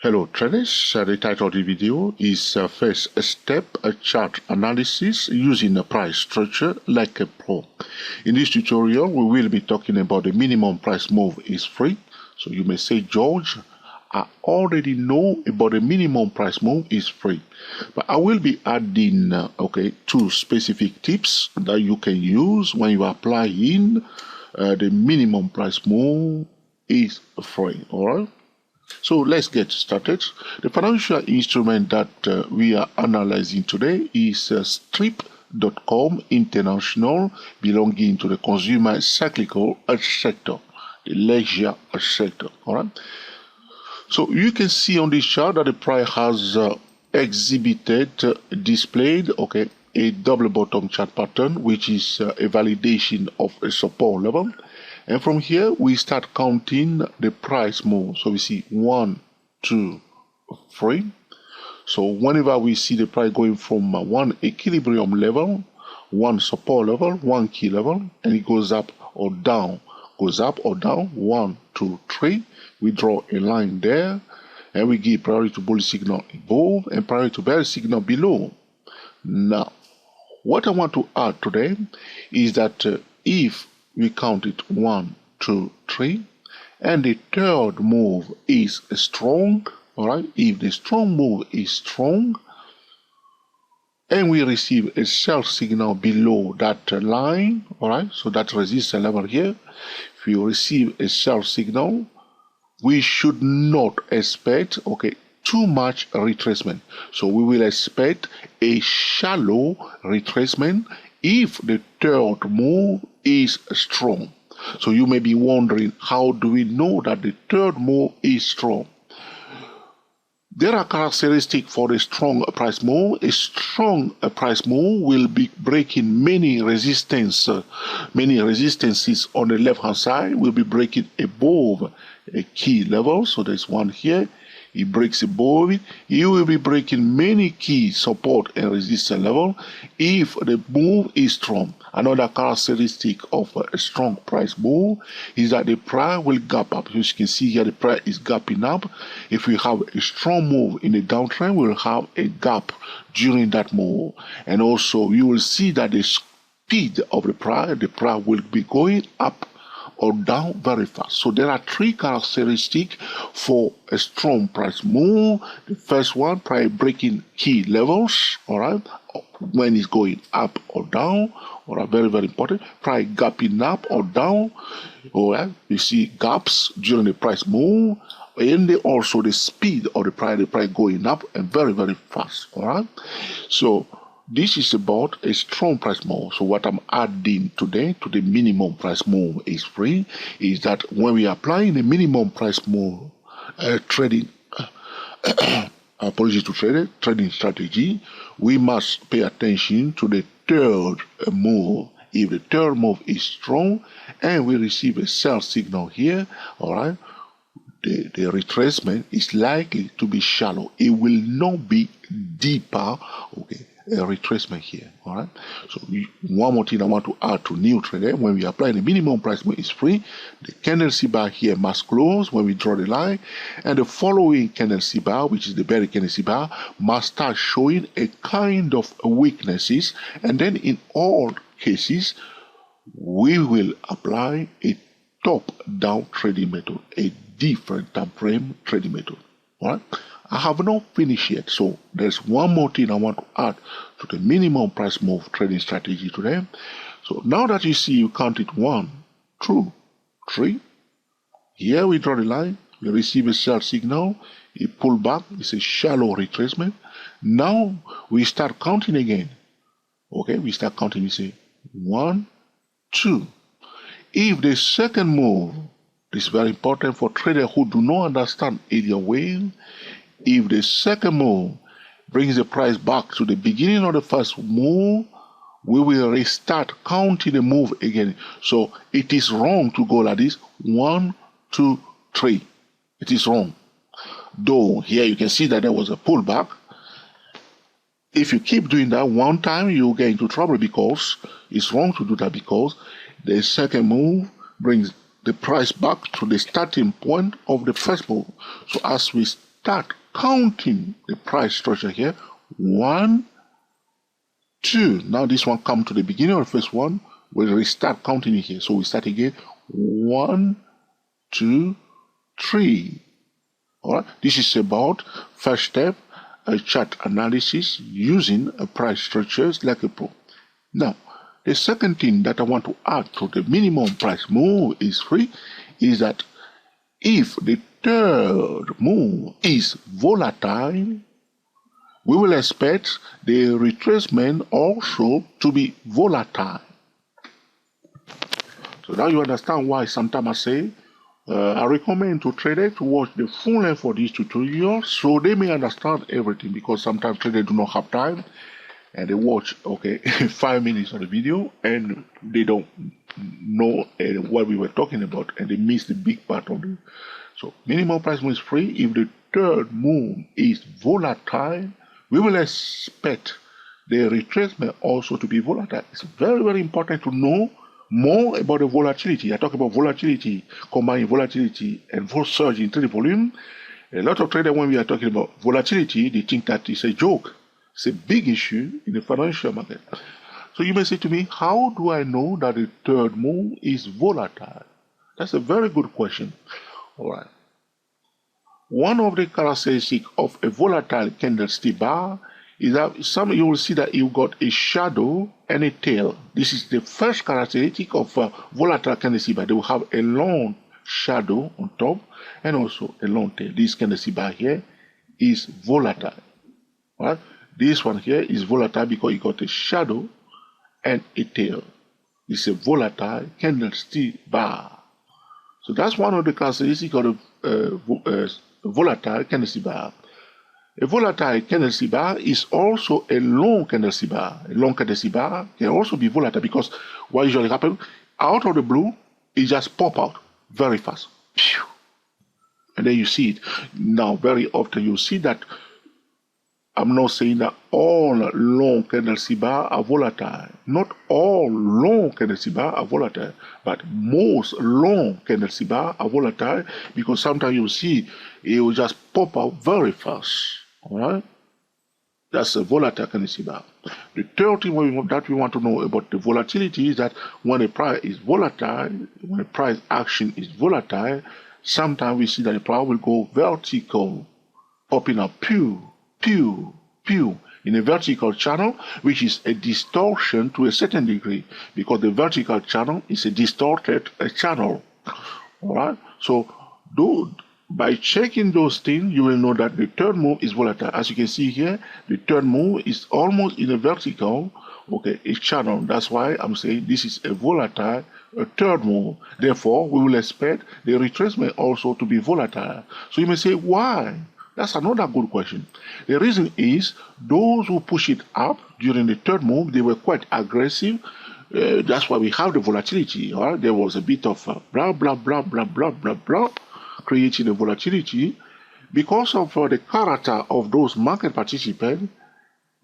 Hello traders, the title of the video is first step chart analysis using a price structure like a pro. In this tutorial we will be talking about the minimum price move is free. So you may say, George, I already know about the minimum price move is free, but I will be adding two specific tips that you can use when you apply in the minimum price move is free. Alright, so let's get started. The financial instrument that we are analyzing today is strip.com International, belonging to the consumer cyclical sector, the leisure sector. All right. So you can see on this chart that the price has displayed a double bottom chart pattern, which is a validation of a support level. And from here, we start counting the price move. So we see 1, 2, 3. So whenever we see the price going from one equilibrium level, one support level, one key level, and it goes up or down, 1, 2, 3. We draw a line there, and we give priority to bullish signal above and priority to bearish signal below. Now, what I want to add today is that if we count it 1, 2, 3, and the third move is strong, all right, if the strong move is strong, and we receive a sell signal below that line, all right, so that resistance level here, if we receive a sell signal, we should not expect, too much retracement. So we will expect a shallow retracement if the third move is strong. So you may be wondering, how do we know that the third move is strong? There are characteristics for a strong price move. A strong price move will be breaking many resistances on the left hand side, will be breaking above a key level. So there's one here. It breaks above it. You will be breaking many key support and resistance level if the move is strong. Another characteristic of a strong price move is that the price will gap up. As you can see here, the price is gapping up. If we have a strong move in the downtrend, we will have a gap during that move. And also you will see that the speed of the price will be going up or down very fast. So there are three characteristics for a strong price move. The first one, price breaking key levels, all right, when it's going up or down, all right, very, very important. Price gapping up or down, all right, you see gaps during the price move, and also the speed of the price going up and very, very fast, all right. So this is about a strong price move. So what I'm adding today to the minimum price move is free is that when we are applying the minimum price move trading strategy, we must pay attention to the third move. If the third move is strong and we receive a sell signal here, all right, the retracement is likely to be shallow. It will not be deeper, a retracement here. All right. So one more thing I want to add to new trader: when we apply the minimum price move is free, the candlestick bar here must close when we draw the line, and the following candlestick bar, which is the bearish candlestick bar, must start showing a kind of weaknesses, and then in all cases we will apply a top-down trading method, a different time frame trading method. All right. I have not finished yet, so there's one more thing I want to add to the minimum price move trading strategy today. So now that you see, you count it 1, 2, 3. Here we draw the line, we receive a sell signal, it pull back, it's a shallow retracement. Now we start counting again. Okay, we start counting, we say 1, 2. If the second move, this is very important for traders who do not understand Elliott wave. If the second move brings the price back to the beginning of the first move, we will restart counting the move again. So it is wrong to go like this, 1, 2, 3. It is wrong. Though here you can see that there was a pullback. If you keep doing that one time, you get into trouble because it's wrong to do that, because the second move brings the price back to the starting point of the first move. So as we start counting the price structure here. 1, 2. Now this one come to the beginning of the first one. We'll restart counting it here. So we start again. 1, 2, 3. All right. This is about first step, a chart analysis using a price structures like a pro. Now, the second thing that I want to add to the minimum price move is free is that if the third move is volatile, we will expect the retracement also to be volatile. So now you understand why sometimes I say I recommend to traders to watch the full length for these tutorials so they may understand everything, because sometimes traders do not have time and they watch 5 minutes of the video and they don't know what we were talking about and they miss the big part of it. So minimum price move is free. If the third move is volatile, we will expect the retracement also to be volatile. It's very, very important to know more about the volatility. I talk about volatility, combining volatility and surge in trading volume. A lot of traders, when we are talking about volatility, they think that it's a joke. It's a big issue in the financial market. So you may say to me, how do I know that the third move is volatile? That's a very good question. All right. One of the characteristics of a volatile candlestick bar is that you will see that you've got a shadow and a tail. This is the first characteristic of a volatile candlestick bar. They will have a long shadow on top and also a long tail. This candlestick bar here is volatile. Right? This one here is volatile because it got a shadow and a tail. It's a volatile candlestick bar. So that's one of the characteristics of the volatile candlestick bar. A volatile candlestick bar is also a long candlestick bar. A long candlestick bar can also be volatile because what usually happens, out of the blue, it just pop out very fast. And then you see it. Now, very often you see that. I'm not saying that all long candlestick bar are volatile. Not all long candlestick bar are volatile, but most long candlestick bar are volatile because sometimes you see it will just pop out very fast. All right, that's a volatile candlestick bar. The third thing that we want to know about the volatility is that when a price is volatile, when a price action is volatile, sometimes we see that the price will go vertical, popping up pew, in a vertical channel, which is a distortion to a certain degree, because the vertical channel is a distorted channel. All right. So, by checking those things, you will know that the third move is volatile. As you can see here, the third move is almost in a vertical, a channel. That's why I'm saying this is a volatile third move. Therefore, we will expect the retracement also to be volatile. So you may say, why? That's another good question. The reason is those who push it up during the third move, they were quite aggressive. That's why we have the volatility. All right? There was a bit of blah, blah, blah, blah, blah, blah, blah, creating the volatility. Because of the character of those market participants,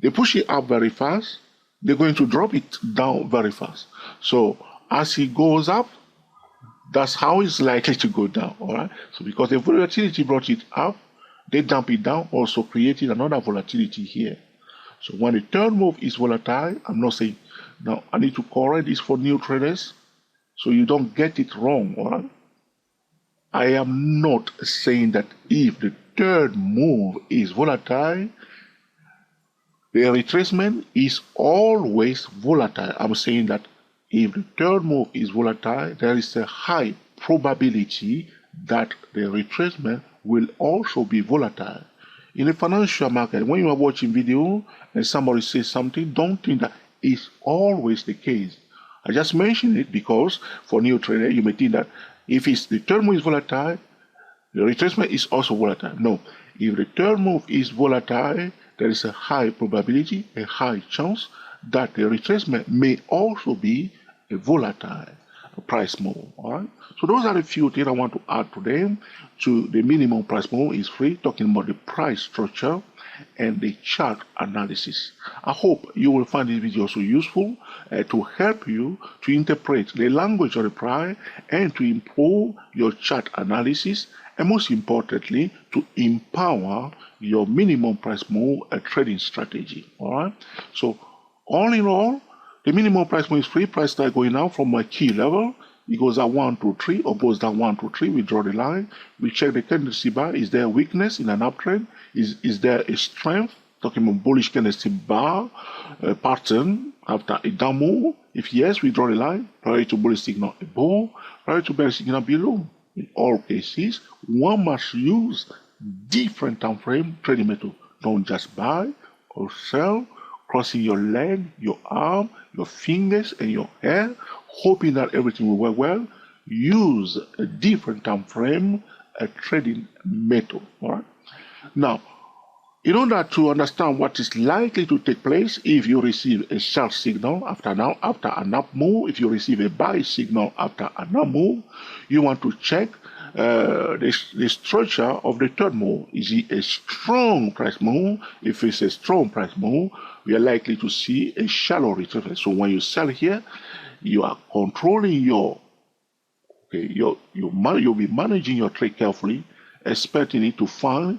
they push it up very fast. They're going to drop it down very fast. So as it goes up, that's how it's likely to go down. All right? So because the volatility brought it up, they dump it down, also creating another volatility here. So when the third move is volatile, I'm not saying, now I need to correct this for new traders so you don't get it wrong. All right? I am not saying that if the third move is volatile, the retracement is always volatile. I'm saying that if the third move is volatile, there is a high probability that the retracement will also be volatile. In the financial market, when you are watching video and somebody says something, don't think that it's always the case. I just mentioned it because for new trader, you may think that if it's the third move is volatile, the retracement is also volatile. No, if the third move is volatile, there is a high probability, a high chance that the retracement may also be a volatile price move. All right. So those are the few things I want to add today to the minimum price move is free, talking about the price structure and the chart analysis. I hope you will find this video so useful to help you to interpret the language of the price and to improve your chart analysis and most importantly, to empower your minimum price move trading strategy. All right. So all in all, the minimum price move is free. Price start going out from my key level. It goes at 1, 2, 3, or goes down 1, 2, 3. We draw the line. We check the candlestick bar. Is there a weakness in an uptrend? Is there a strength? Talking about bullish candlestick bar pattern after a down move. If yes, we draw the line. Prior to bullish signal above, prior to bearish signal below. In all cases, one must use different time frame trading method. Don't just buy or sell, crossing your leg, your arm, your fingers, and your hair, hoping that everything will work well. Use a different time frame trading method. All right. Now, in order to understand what is likely to take place if you receive a sell signal after an up move, if you receive a buy signal after an up move, you want to check the structure of the third move. Is it a strong price move? If it's a strong price move, we are likely to see a shallow retracement. So when you sell here, you are controlling you'll be managing your trade carefully, expecting it to find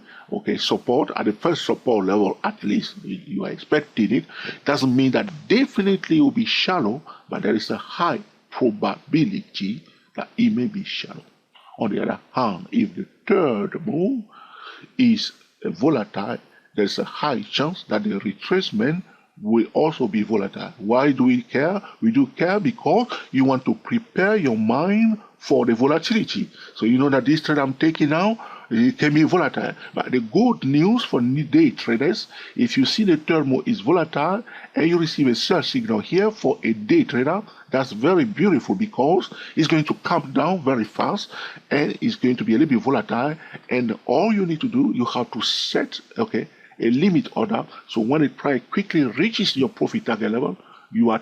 support at the first support level. At least you are expecting it. Doesn't mean that definitely it will be shallow, but there is a high probability that it may be shallow. On the other hand, if the third move is volatile, there's a high chance that the retracement will also be volatile. Why do we care? We do care because you want to prepare your mind for the volatility. So you know that this trade I'm taking now, it can be volatile. But the good news for day traders, if you see the third move is volatile and you receive a sell signal here for a day trader, that's very beautiful because it's going to come down very fast and it's going to be a little bit volatile. And all you need to do, you have to set a limit order. So when the price quickly reaches your profit target level, your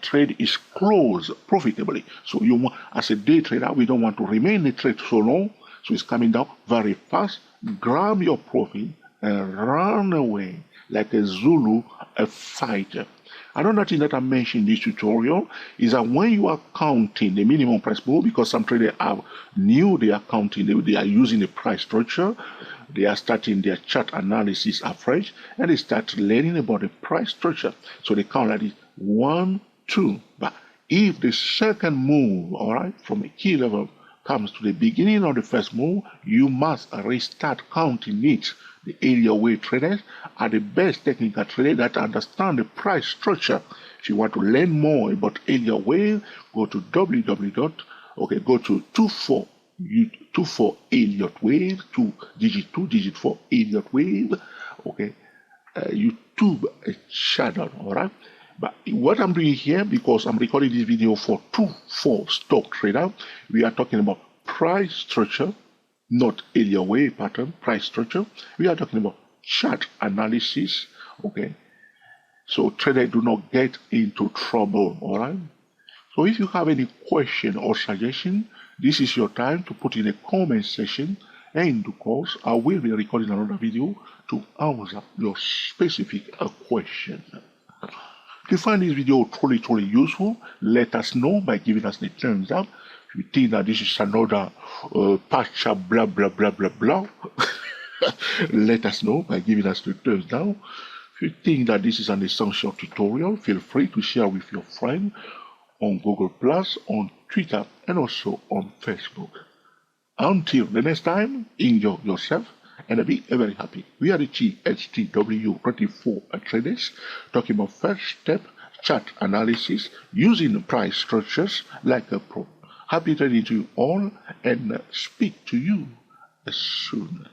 trade is closed profitably. So you want, as a day trader, we don't want to remain in the trade so long. So it's coming down very fast. Grab your profit and run away like a Zulu, a fighter. Another thing that I mentioned in this tutorial is that when you are counting the minimum price move, because some traders are new, they are counting, they are using the price structure, they are starting their chart analysis afresh, and they start learning about the price structure. So they count like this: 1, 2. But if the second move, all right, from a key level comes to the beginning of the first move, you must restart counting it. The area wave traders are the best technical traders that understand the price structure. If you want to learn more about area wave, go to go to 24 Elliott wave, 2 digit 4 Elliott wave, YouTube channel, all right. But what I'm doing here, because I'm recording this video for 2-4 stock trader, we are talking about price structure, not area wave pattern, price structure. We are talking about chart analysis, so traders do not get into trouble, all right. So if you have any question or suggestion, this is your time to put in a comment section, and in due course, I will be recording another video to answer your specific question. If you find this video truly useful, let us know by giving us the thumbs up. If you think that this is another patcha blah blah blah blah blah, let us know by giving us the thumbs down. If you think that this is an essential tutorial, feel free to share with your friend on Google+, on Twitter, and also on Facebook. Until the next time, enjoy yourself and be very happy. We are the GHTW24 traders talking about first step chart analysis using price structures like a pro. Happy trading to you all and speak to you soon.